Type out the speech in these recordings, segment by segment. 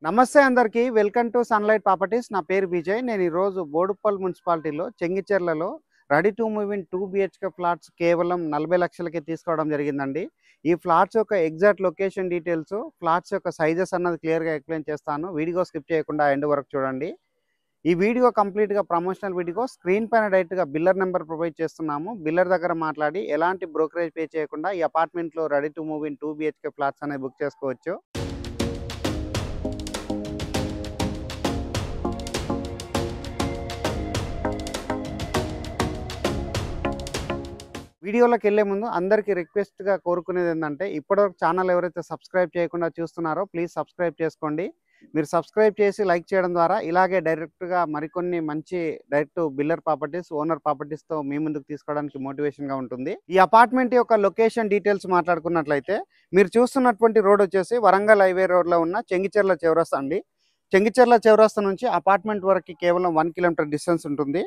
నమస్తే అందరికీ welcome to sunlight properties. నా పేరు విజయ్. నేను ఈరోజు బోడుప్పల్ మున్సిపాలిటీలో చెంగిచెర్లలో ready to move in 2 BHK flats కేవలం 40 లక్షలకి తీసుకోవడం జరిగిందండి. ఈ ఫ్లాట్స్ యొక్క ఎగ్జాక్ట్ లొకేషన్ డీటెయిల్స్, ఫ్లాట్స్ యొక్క సైజెస్ అన్నది క్లియర్గా ఎక్స్ప్లెయిన్ చేస్తాను. వీడియో స్కిప్ చేయకుండా ఎండ్ వరకు చూడండి. ఈ వీడియో కంప్లీట్గా ప్రమోషనల్ వీడియో. స్క్రీన్ పైన డైరెక్ట్గా బిల్లర్ నెంబర్ ప్రొవైడ్ చేస్తున్నాము. బిల్లర్ దగ్గర మాట్లాడి ఎలాంటి బ్రోకరేజ్ పే చేయకుండా ఈ అపార్ట్మెంట్లో ready to move in 2 BHK flats అనేవి బుక్ చేసుకోవచ్చు. వీడియోలోకి వెళ్ళే ముందు అందరికీ రిక్వెస్ట్గా కోరుకునేది ఏంటంటే, ఇప్పటివరకు ఛానల్ ఎవరైతే సబ్స్క్రైబ్ చేయకుండా చూస్తున్నారో ప్లీజ్ సబ్స్క్రైబ్ చేసుకోండి. మీరు సబ్స్క్రైబ్ చేసి లైక్ చేయడం ద్వారా ఇలాగే డైరెక్ట్గా మరికొన్ని మంచి డైరెక్ట్ బిల్డర్ ప్రాపర్టీస్, ఓనర్ ప్రాపర్టీస్తో మీ ముందుకు తీసుకోవడానికి మోటివేషన్గా ఉంటుంది. ఈ అపార్ట్మెంట్ యొక్క లొకేషన్ డీటెయిల్స్ మాట్లాడుకున్నట్లయితే, మీరు చూస్తున్నటువంటి రోడ్ వచ్చేసి వరంగల్ హైవే రోడ్లో ఉన్న చెంగిచెర్ల చౌరస్తా అండి. చెంగిచెర్ల చౌరస్తా నుంచి అపార్ట్మెంట్ వరకు కేవలం 1 కిలోమీటర్ డిస్టెన్స్ ఉంటుంది.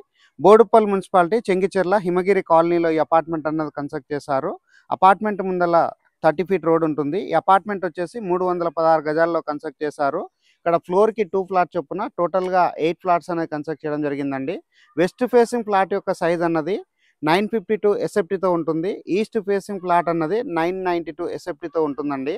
బోడుప్పల్ మున్సిపాలిటీ చెంగిచెర్ల హిమగిరి కాలనీలో ఈ అపార్ట్మెంట్ అన్నది కన్స్ట్రక్ట్ చేశారు. అపార్ట్మెంట్ ముందల 30 ఫీట్ రోడ్ ఉంటుంది. ఈ అపార్ట్మెంట్ వచ్చేసి 316 గజాల్లో కన్స్ట్రక్ట్ చేశారు. ఇక్కడ ఫ్లోర్కి 2 ఫ్లాట్స్ చొప్పున టోటల్గా 8 ఫ్లాట్స్ అనేది కన్స్ట్రక్ట్ చేయడం జరిగిందండి. వెస్ట్ ఫేసింగ్ ఫ్లాట్ యొక్క సైజ్ అన్నది 952 ఎస్ఎఫ్టీతో ఉంటుంది. ఈస్ట్ ఫేసింగ్ ఫ్లాట్ అన్నది 992 ఎస్ఎఫ్టీతో ఉంటుందండి.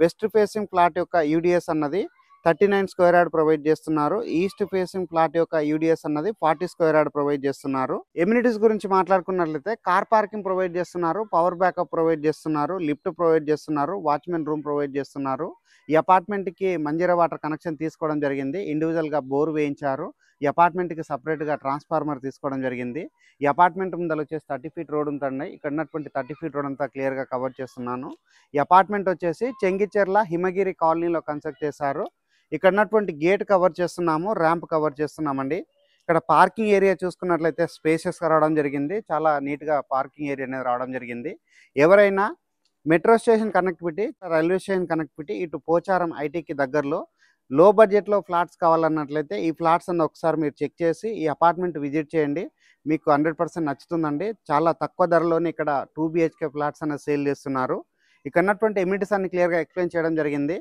వెస్ట్ ఫేసింగ్ ఫ్లాట్ యొక్క యూడిఎస్ అన్నది 39 స్క్వేర్ యార్డ్ ప్రొవైడ్ చేస్తున్నారు. ఈస్ట్ ఫేసింగ్ ఫ్లాట్ యొక్క యూడిఎస్ అన్నది 40 స్క్వేర్ యార్డ్ ప్రొవైడ్ చేస్తున్నారు. ఎమ్యూనిటీస్ గురించి మాట్లాడుకున్నట్లయితే కార్ పార్కింగ్ ప్రొవైడ్ చేస్తున్నారు, పవర్ బ్యాకప్ ప్రొవైడ్ చేస్తున్నారు, లిఫ్ట్ ప్రొవైడ్ చేస్తున్నారు, వాచ్మెన్ రూమ్ ప్రొవైడ్ చేస్తున్నారు. ఈ అపార్ట్మెంట్కి మంజీరా వాటర్ కనెక్షన్ తీసుకోవడం జరిగింది. ఇండివిజువల్గా బోర్ వేయించారు. ఈ అపార్ట్మెంట్కి సపరేట్గా ట్రాన్స్ఫార్మర్ తీసుకోవడం జరిగింది. ఈ అపార్ట్మెంట్ ముందర వచ్చేసి 30 ఫీట్ రోడ్ ఉందండి. ఇక్కడ ఉన్నటువంటి 30 ఫీట్ రోడ్ అంతా క్లియర్గా కవర్ చేస్తున్నాను. ఈ అపార్ట్మెంట్ వచ్చేసి చెంగిచెర్ల హిమగిరి కాలనీలో కన్స్ట్రక్ట్ చేశారు. ఇక్కడ ఉన్నటువంటి గేట్ కవర్ చేస్తున్నాము, ర్యాంప్ కవర్ చేస్తున్నామండి. ఇక్కడ పార్కింగ్ ఏరియా చూసుకున్నట్లయితే స్పేషియస్గా రావడం జరిగింది. చాలా నీట్గా పార్కింగ్ ఏరియా అనేది రావడం జరిగింది. ఎవరైనా metro station connectivity, railway station connectivity, ఇటు పోచారం ఐటీకి దగ్గరలో లో బడ్జెట్లో ఫ్లాట్స్ కావాలన్నట్లయితే ఈ ఫ్లాట్స్ అన్న ఒకసారి మీరు చెక్ చేసి ఈ అపార్ట్మెంట్ విజిట్ చేయండి. మీకు 100% నచ్చుతుందండి. చాలా తక్కువ ధరలోనే ఇక్కడ 2 BHK ఫ్లాట్స్ అనేది సేల్ చేస్తున్నారు. ఇక్కడ ఉన్నటువంటి ఎమ్యూనిటీస్ అన్ని క్లియర్గా ఎక్స్ప్లెయిన్ చేయడం జరిగింది.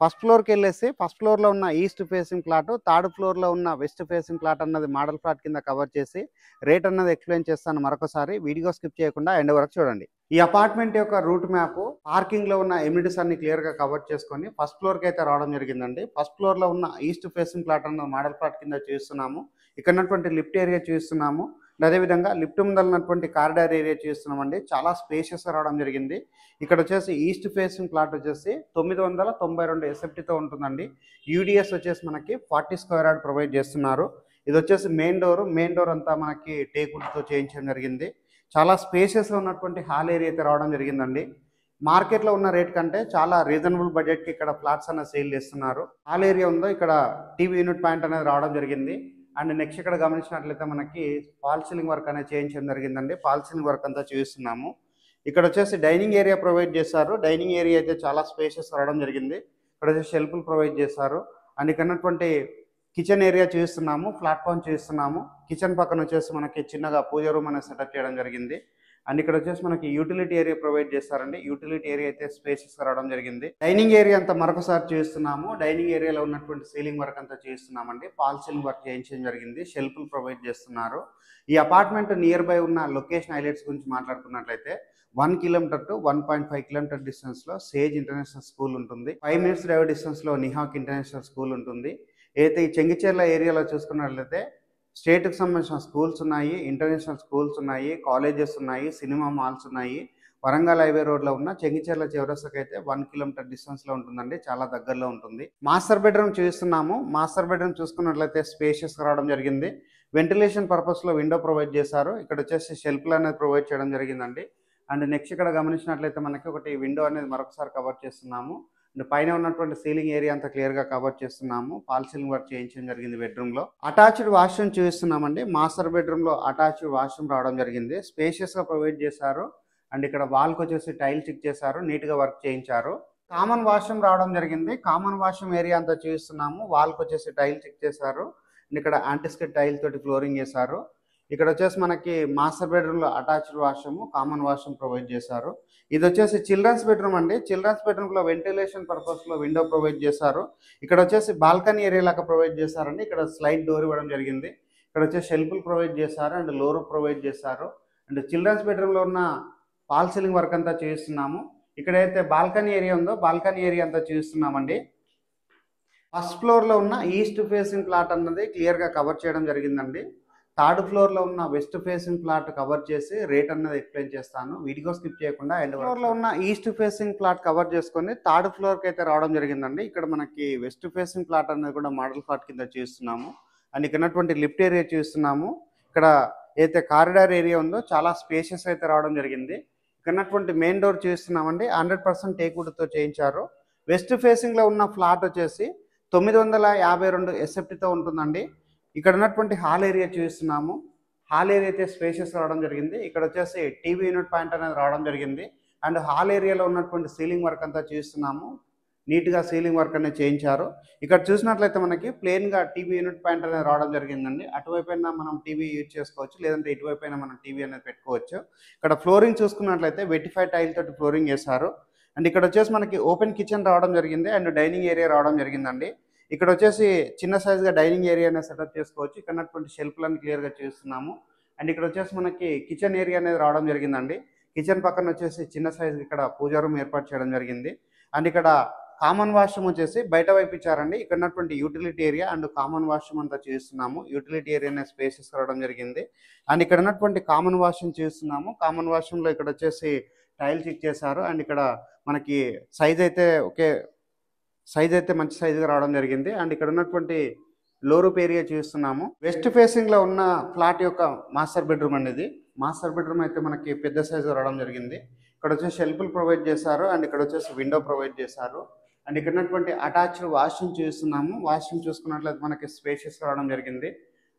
ఫస్ట్ ఫ్లోర్కి వెళ్ళేసి ఫస్ట్ ఫ్లోర్లో ఉన్న ఈస్ట్ ఫేసింగ్ ప్లాట్, థర్డ్ ఫ్లోర్లో ఉన్న వెస్ట్ ఫేసింగ్ ప్లాట్ అన్నది మోడల్ ప్లాట్ కింద కవర్ చేసి రేట్ అన్నది ఎక్స్ప్లెయిన్ చేస్తాను మరొకసారి. వీడియో స్కిప్ చేయకుండా ఎండ్ వరకు చూడండి. ఈ అపార్ట్మెంట్ యొక్క రూట్ మ్యాప్, పార్కింగ్లో ఉన్న ఎమ్యూనిటీస్ అన్ని క్లియర్గా కవర్ చేసుకొని ఫస్ట్ ఫ్లోర్కి అయితే రావడం జరిగిందండి. ఫస్ట్ ఫ్లోర్లో ఉన్న ఈస్ట్ ఫేసింగ్ ప్లాట్ అన్నది మోడల్ ప్లాట్ కింద చూస్తున్నాము. ఇక్కడ ఉన్నటువంటి లిఫ్ట్ ఏరియా చూస్తున్నాము. అదేవిధంగా లిఫ్ట్ ముందర ఉన్నటువంటి కారిడార్ ఏరియా చూస్తున్నామండి. చాలా స్పేషియస్గా రావడం జరిగింది. ఇక్కడ వచ్చేసి ఈస్ట్ ఫేసింగ్ ప్లాట్ వచ్చేసి 992 ఎస్ఎఫ్టీతో ఉంటుందండి. యూడిఎస్ వచ్చేసి మనకి 40 స్క్వేర్ యార్డ్ ప్రొవైడ్ చేస్తున్నారు. ఇది వచ్చేసి మెయిన్ డోర్ అంతా మనకి టేకుడ్తో చేయించడం జరిగింది. చాలా స్పేషియస్గా ఉన్నటువంటి హాల్ ఏరియా అయితే రావడం జరిగిందండి. మార్కెట్లో ఉన్న రేట్ కంటే చాలా రీజనబుల్ బడ్జెట్కి ఇక్కడ ఫ్లాట్స్ అనేది సేల్ చేస్తున్నారు. హాల్ ఏరియా ఉందో ఇక్కడ టీవీ యూనిట్ పాయింట్ అనేది రావడం జరిగింది. అండ్ నెక్స్ట్ ఇక్కడ గమనించినట్లయితే మనకి ఫాల్ సీలింగ్ వర్క్ అనేది చేయించడం జరిగిందండి. ఫాల్ సీలింగ్ వర్క్ అంతా చూస్తున్నాము. ఇక్కడ వచ్చేసి డైనింగ్ ఏరియా ప్రొవైడ్ చేశారు. డైనింగ్ ఏరియా అయితే చాలా స్పేషియస్ రావడం జరిగింది. ఇక్కడ వచ్చేసి షెల్ఫ్లు ప్రొవైడ్ చేశారు. అండ్ ఇక్కడ ఉన్నటువంటి కిచెన్ ఏరియా చూస్తున్నాము, ప్లాట్ఫామ్ చూస్తున్నాము. కిచెన్ పక్కన వచ్చేసి మనకి చిన్నగా పూజ రూమ్ అనేది సెటప్ చేయడం జరిగింది. అండ్ ఇక్కడ వచ్చేసి మనకి యూటిలిటీ ఏరియా ప్రొవైడ్ చేస్తారండి. యూటిలిటీ ఏరియా అయితే స్పేషియస్గా రావడం జరిగింది. డైనింగ్ ఏరియా అంతా మరొకసారి చూస్తున్నాము. డైనింగ్ ఏరియాలో ఉన్నటువంటి సీలింగ్ వర్క్ అంతా చేస్తున్నామండి. ఫాల్ సీలింగ్ వర్క్ చేయించడం జరిగింది. షెల్ఫ్లు ప్రొవైడ్ చేస్తున్నారు. ఈ అపార్ట్మెంట్ నియర్ బై ఉన్న లొకేషన్ హైలైట్స్ గురించి మాట్లాడుకున్నట్లయితే 1 కిలోమీటర్ టు 1.5 కిలోమీటర్ డిస్టెన్స్లో సేజ్ ఇంటర్నేషనల్ స్కూల్ ఉంటుంది. 5 మినిట్స్ డ్రైవ్ డిస్టెన్స్లో నిహాక్ ఇంటర్నేషనల్ స్కూల్ ఉంటుంది. అయితే ఈ చెంగిచెర్ల ఏరియాలో చూసుకున్నట్లయితే స్టేట్కి సంబంధించిన స్కూల్స్ ఉన్నాయి, ఇంటర్నేషనల్ స్కూల్స్ ఉన్నాయి, కాలేజెస్ ఉన్నాయి, సినిమా మాల్స్ ఉన్నాయి. వరంగల్ హైవే రోడ్లో ఉన్న చెంగిచెర్ల చౌరస్తాకి అయితే 1 కిలోమీటర్ డిస్టెన్స్లో ఉంటుందండి. చాలా దగ్గరలో ఉంటుంది. మాస్టర్ బెడ్రూమ్ చూస్తున్నాము. మాస్టర్ బెడ్రూమ్ చూసుకున్నట్లయితే స్పేషియస్గా రావడం జరిగింది. వెంటిలేషన్ పర్పస్లో విండో ప్రొవైడ్ చేశారు. ఇక్కడ వచ్చేసి షెల్ఫ్లు అనేది ప్రొవైడ్ చేయడం జరిగిందండి. అండ్ నెక్స్ట్ ఇక్కడ గమనించినట్లయితే మనకి ఒకటి విండో అనేది మరొకసారి కవర్ చేస్తున్నాము. అండ్ పైన ఉన్నటువంటి సీలింగ్ ఏరియా అంతా క్లియర్గా కవర్ చేస్తున్నాము. ఫాల్ సీలింగ్ వర్క్ చేయించడం జరిగింది. బెడ్రూమ్లో అటాచ్డ్ వాష్రూమ్ చూస్తున్నామండి. మాస్టర్ బెడ్రూమ్లో అటాచ్డ్ వాష్రూమ్ రావడం జరిగింది. స్పేషియస్గా ప్రొవైడ్ చేశారు. అండ్ ఇక్కడ వాల్కి వచ్చేసి టైల్ చెక్ చేశారు, నీట్గా వర్క్ చేయించారు. కామన్ వాష్రూమ్ రావడం జరిగింది. కామన్ వాష్రూమ్ ఏరియా అంతా చూస్తున్నాము. వాల్కి వచ్చేసి టైల్ చెక్ చేశారు. అండ్ ఇక్కడ యాంటిస్కెట్ టైల్ తోటి ఫ్లోరింగ్ చేశారు. ఇక్కడ వచ్చేసి మనకి మాస్టర్ బెడ్రూమ్లో attached washroom, common washroom provide చేశారు. ఇది వచ్చేసి చిల్డ్రన్స్ బెడ్రూమ్ అండి. చిల్డ్రన్స్ బెడ్రూమ్‌లో వెంటిలేషన్ పర్పస్‌లో విండో ప్రొవైడ్ చేశారు. ఇక్కడ వచ్చేసి బాల్కనీ ఏరియా లాగా ప్రొవైడ్ చేశారండి. ఇక్కడ స్లైడ్ డోర్ ఇవ్వడం జరిగింది. ఇక్కడ వచ్చేసి షెల్ఫ్‌లు ప్రొవైడ్ చేశారు అండ్ లో రూఫ్ ప్రొవైడ్ చేశారు. అండ్ చిల్డ్రన్స్ బెడ్రూమ్‌లో ఉన్న ఫాల్ సీలింగ్ వర్క్ అంతా చేయిస్తున్నాము. ఇక్కడైతే బాల్కనీ ఏరియా ఉందో బాల్కనీ ఏరియా అంతా చేయిస్తున్నామండి. ఫస్ట్ ఫ్లోర్‌లో ఉన్న ఈస్ట్ ఫేసింగ్ ప్లాట్ అన్నది క్లియర్‌గా కవర్ చేయడం జరిగిందండి. థర్డ్ ఫ్లోర్‌లో ఉన్న వెస్ట్ ఫేసింగ్ ప్లాట్ కవర్ చేసి రేట్ అన్నది ఎక్స్‌ప్లెయిన్ చేస్తాను. వీడియో స్కిప్ చేయకుండా ఎండ్ ఫ్లోర్‌లో ఉన్న ఈస్ట్ ఫేసింగ్ ప్లాట్ కవర్ చేసుకొని థర్డ్ ఫ్లోర్‌కి అయితే రావడం జరిగిందండి. ఇక్కడ మనకి వెస్ట్ ఫేసింగ్ ప్లాట్ అనేది కూడా మోడల్ ప్లాట్ కింద చేస్తున్నాము. అండ్ ఇక్కడ ఉన్నటువంటి లిఫ్ట్ ఏరియా చేస్తున్నాము. ఇక్కడ ఏదైతే కారిడార్ ఏరియా ఉందో చాలా స్పేషియస్ అయితే రావడం జరిగింది. ఇక్కడ ఉన్నటువంటి మెయిన్ డోర్ చేస్తున్నామండి. 100% టేక్ వుడ్‌తో చేయించారు. వెస్ట్ ఫేసింగ్‌లో ఉన్న ఫ్లాట్ వచ్చేసి 952 ఎస్ఎఫ్టీతో ఉంటుందండి. ఇక్కడ ఉన్నటువంటి హాల్ ఏరియా చూస్తున్నాము. హాల్ ఏరియా అయితే స్పేషియస్ రావడం జరిగింది. ఇక్కడ వచ్చేసి టీవీ యూనిట్ పాయింట్ అనేది రావడం జరిగింది. అండ్ హాల్ ఏరియాలో ఉన్నటువంటి సీలింగ్ వర్క్ అంతా చూస్తున్నాము. నీట్‌గా సీలింగ్ వర్క్ అనేది చేయించారు. ఇక్కడ చూసినట్లయితే మనకి ప్లెయిన్‌గా టీవీ యూనిట్ పాయింట్ అనేది రావడం జరిగిందండి. అటువైపైనా మనం టీవీ యూజ్ చేసుకోవచ్చు. లేదంటే ఇటువైపైనా మనం టీవీ అనేది పెట్టుకోవచ్చు. ఇక్కడ ఫ్లోరింగ్ చూసుకున్నట్లయితే వెటిఫై టైల్ తోటి ఫ్లోరింగ్ చేశారు. అండ్ ఇక్కడ వచ్చేసి మనకి ఓపెన్ కిచెన్ రావడం జరిగింది. అండ్ డైనింగ్ ఏరియా రావడం జరిగిందండి. ఇక్కడ వచ్చేసి చిన్న సైజ్‌గా డైనింగ్ ఏరియా అనేది సెటప్ చేసుకోవచ్చు. ఇక్కడ ఉన్నటువంటి షెల్ఫ్‌లను క్లియర్‌గా చేస్తున్నాము. అండ్ ఇక్కడ వచ్చేసి మనకి కిచెన్ ఏరియా అనేది రావడం జరిగిందండి. కిచెన్ పక్కన వచ్చేసి చిన్న సైజ్ ఇక్కడ పూజా రూమ్ ఏర్పాటు చేయడం జరిగింది. అండ్ ఇక్కడ కామన్ వాష్రూమ్ వచ్చేసి బయట వైపు ఇచ్చారండి. ఇక్కడ ఉన్నటువంటి utility area and common washroom అంతా చేస్తున్నాము. యూటిలిటీ ఏరియా అనేది స్పేసెస్ రావడం జరిగింది. అండ్ ఇక్కడ ఉన్నటువంటి కామన్ వాష్రూమ్ చేస్తున్నాము. కామన్ వాష్రూమ్‌లో ఇక్కడ వచ్చేసి టైల్స్ ఇచ్చేసారు. అండ్ ఇక్కడ మనకి సైజ్ అయితే మంచి సైజుగా రావడం జరిగింది. అండ్ ఇక్కడ ఉన్నటువంటి లో రూఫ్ ఏరియా చూస్తున్నాము. వెస్ట్ ఫేసింగ్‌లో ఉన్న ఫ్లాట్ యొక్క మాస్టర్ బెడ్రూమ్ అండి ఇది. మాస్టర్ బెడ్రూమ్ అయితే మనకి పెద్ద సైజు రావడం జరిగింది. ఇక్కడ వచ్చేసి షెల్ఫ్‌లు ప్రొవైడ్ చేశారు. అండ్ ఇక్కడ వచ్చేసి విండో ప్రొవైడ్ చేశారు. అండ్ ఇక్కడ ఉన్నటువంటి అటాచ్డ్ వాష్రూమ్ చూస్తున్నాము. వాష్రూమ్ చూసుకున్నట్లయితే మనకి స్పేషియస్ రావడం జరిగింది.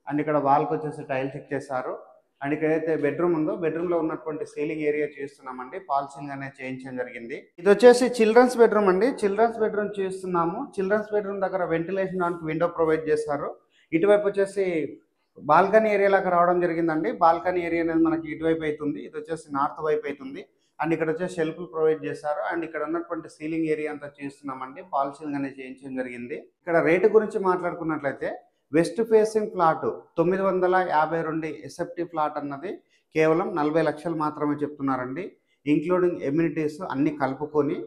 అండ్ ఇక్కడ వాల్కి వచ్చేసి టైల్స్ ఇచ్చేసారు. అండ్ ఇక్కడైతే బెడ్రూమ్ ఉందో బెడ్రూమ్‌లో ఉన్నటువంటి సీలింగ్ ఏరియా చూస్తున్నామండి. ఫాల్ సీలింగ్ అనేది చేయించడం జరిగింది. ఇది వచ్చేసి చిల్డ్రన్స్ బెడ్రూమ్ అండి. చిల్డ్రన్స్ బెడ్రూమ్ చూస్తున్నాము. చిల్డ్రన్స్ బెడ్రూమ్ దగ్గర వెంటిలేషన్ దానికి విండో ప్రొవైడ్ చేశారు. ఇటువైపు వచ్చేసి బాల్కనీ ఏరియా లాగా రావడం జరిగిందండి. బాల్కనీ ఏరియా అనేది మనకి ఇటువైపు అవుతుంది. ఇది వచ్చేసి నార్త్ వైపు అవుతుంది. అండ్ ఇక్కడ వచ్చేసి షెల్ఫ్‌లు ప్రొవైడ్ చేశారు. అండ్ ఇక్కడ ఉన్నటువంటి సీలింగ్ ఏరియా అంతా చూస్తున్నామండి. ఫాల్ సీలింగ్ అనేది చేయించడం జరిగింది. ఇక్కడ రేటు గురించి మాట్లాడుకున్నట్లయితే west facing flat 952 SFT flat అన్నది కేవలం 40 లక్షలు మాత్రమే చెప్తున్నారండి. ఇంక్లూడింగ్ ఎమ్యూనిటీస్ అన్ని కలుపుకొని.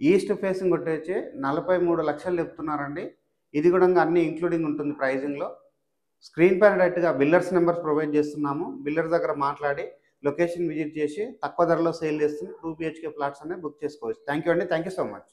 ఈస్ట్ ఫేసింగ్ వచ్చేసి 43 లక్షలు చెప్తున్నారండి. ఇది కూడా అన్ని ఇంక్లూడింగ్ ఉంటుంది ప్రైజింగ్లో. స్క్రీన్ పైన డైరెక్ట్గా బిల్డర్స్ నెంబర్స్ ప్రొవైడ్ చేస్తున్నాము. బిల్డర్స్ దగ్గర మాట్లాడి లొకేషన్ విజిట్ చేసి తక్కువ ధరలో సేల్ చేస్తున్న 2 BHK ఫ్లాట్స్ అనేవి బుక్ చేసుకోవచ్చు. థ్యాంక్ యూ అండి. Thank you so much.